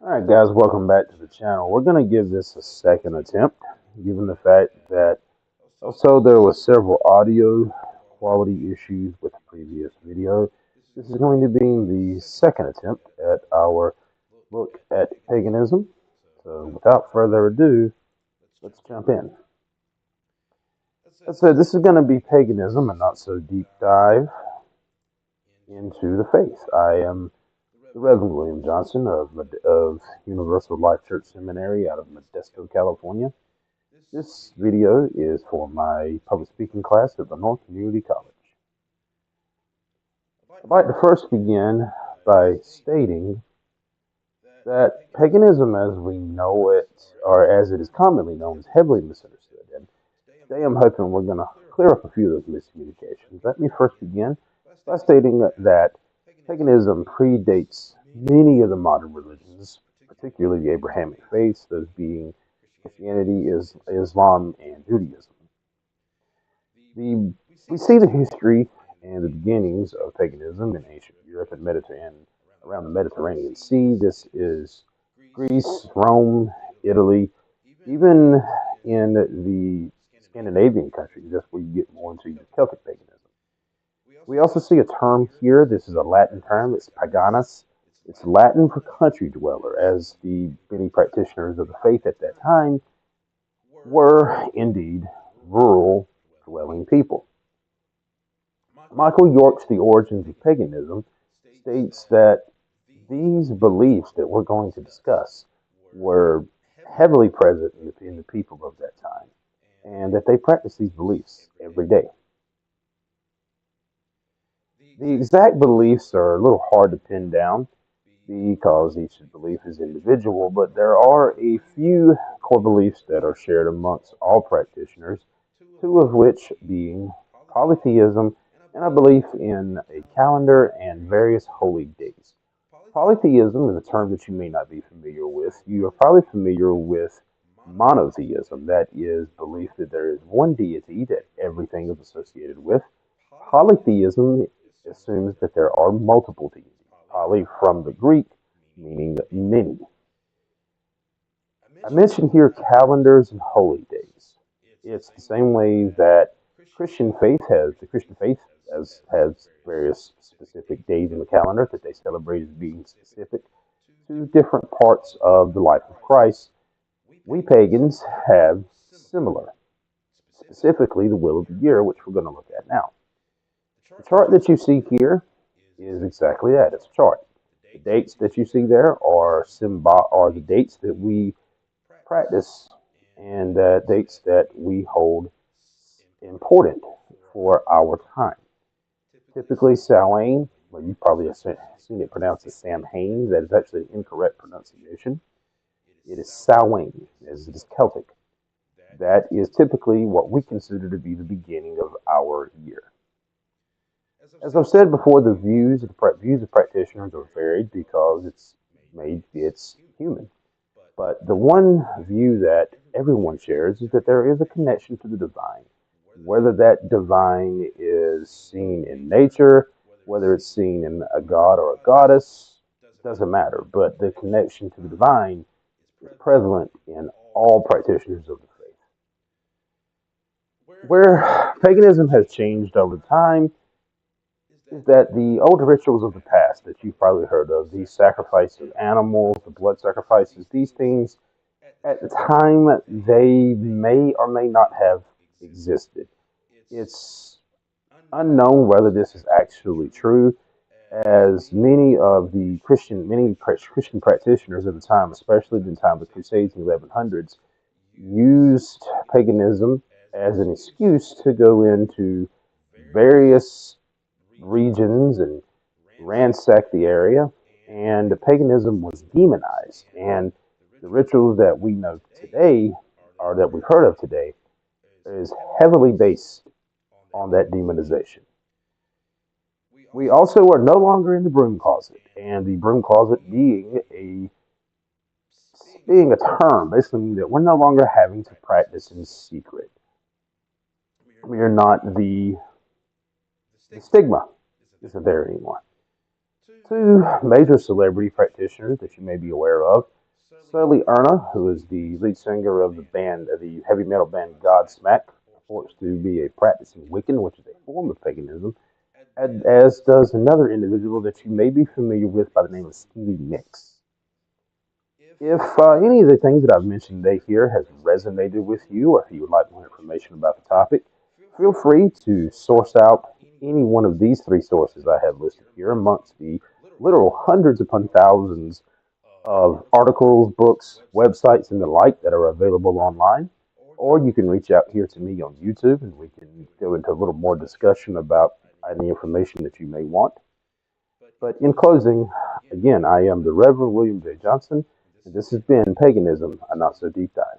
Alright guys, welcome back to the channel. We're going to give this a second attempt, given the fact that also there was several audio quality issues with the previous video. This is going to be the second attempt at our look at paganism. So without further ado, let's jump in. As I said, this is going to be paganism and not so deep dive into the faith. I am the Reverend William Johnson of Universal Life Church Seminary out of Modesto, California. This video is for my public speaking class at Lenore Community College. I'd like to first begin by stating that paganism as we know it, or as it is commonly known, is heavily misunderstood. And today I'm hoping we're going to clear up a few of those miscommunications. Let me first begin by stating that paganism predates many of the modern religions, particularly the Abrahamic faiths, those being Christianity, Islam, and Judaism. We see the history and the beginnings of paganism in ancient Europe and Mediterranean, around the Mediterranean Sea. This is Greece, Rome, Italy, even in the Scandinavian countries. That's where you get more into your Celtic paganism. We also see a term here. This is a Latin term. It's paganus. It's Latin for country dweller, as the many practitioners of the faith at that time were indeed rural dwelling people. Michael York's The Origins of Paganism states that these beliefs that we're going to discuss were heavily present in the people of that time, and that they practiced these beliefs every day. The exact beliefs are a little hard to pin down because each belief is individual, but there are a few core beliefs that are shared amongst all practitioners, two of which being polytheism and a belief in a calendar and various holy days. Polytheism is a term that you may not be familiar with. You are probably familiar with monotheism, that is, belief that there is one deity that everything is associated with. Polytheism assumes that there are multiple deities. Poly from the Greek, meaning many. I mentioned here calendars and holy days. It's the same way that the Christian faith has various specific days in the calendar that they celebrate as being specific to different parts of the life of Christ. We pagans have similar, specifically the wheel of the year, which we're going to look at now. The chart that you see here is exactly that. It's a chart. The dates that you see there are the dates that we practice and dates that we hold important for our time. Typically, Samhain, well, you probably have seen it pronounced as Samhain. That is actually an incorrect pronunciation. It is Samhain, as it is Celtic. That is typically what we consider to be the beginning of our year. As I've said before, the views of practitioners are varied because it's human. But the one view that everyone shares is that there is a connection to the divine. Whether that divine is seen in nature, whether it's seen in a god or a goddess, doesn't matter. But the connection to the divine is prevalent in all practitioners of the faith. Where paganism has changed over time is that the old rituals of the past that you've probably heard of, these sacrifices of animals, the blood sacrifices, these things, at the time, they may or may not have existed. It's unknown whether this is actually true, as many Christian practitioners at the time, especially in the time of the Crusades in the 1100s, used paganism as an excuse to go into various regions and ransack the area, and the paganism was demonized. And the rituals that we know today, or that we've heard of today, is heavily based on that demonization. We also are no longer in the broom closet, and the broom closet being a term, basically means that we're no longer having to practice in secret. We are not the stigma isn't there anymore. Two major celebrity practitioners that you may be aware of. Sully Erna, who is the lead singer of the heavy metal band Godsmack, purports to be a practicing Wiccan, which is a form of paganism, and as does another individual that you may be familiar with by the name of Stevie Nicks. If any of the things that I've mentioned today here has resonated with you, or if you would like more information about the topic, feel free to source out any one of these three sources I have listed here amongst the literal hundreds upon thousands of articles, books, websites, and the like that are available online. Or you can reach out here to me on YouTube and we can go into a little more discussion about any information that you may want. But in closing, again, I am the Reverend William J. Johnson, and this has been Paganism, a Not So Deep Dive.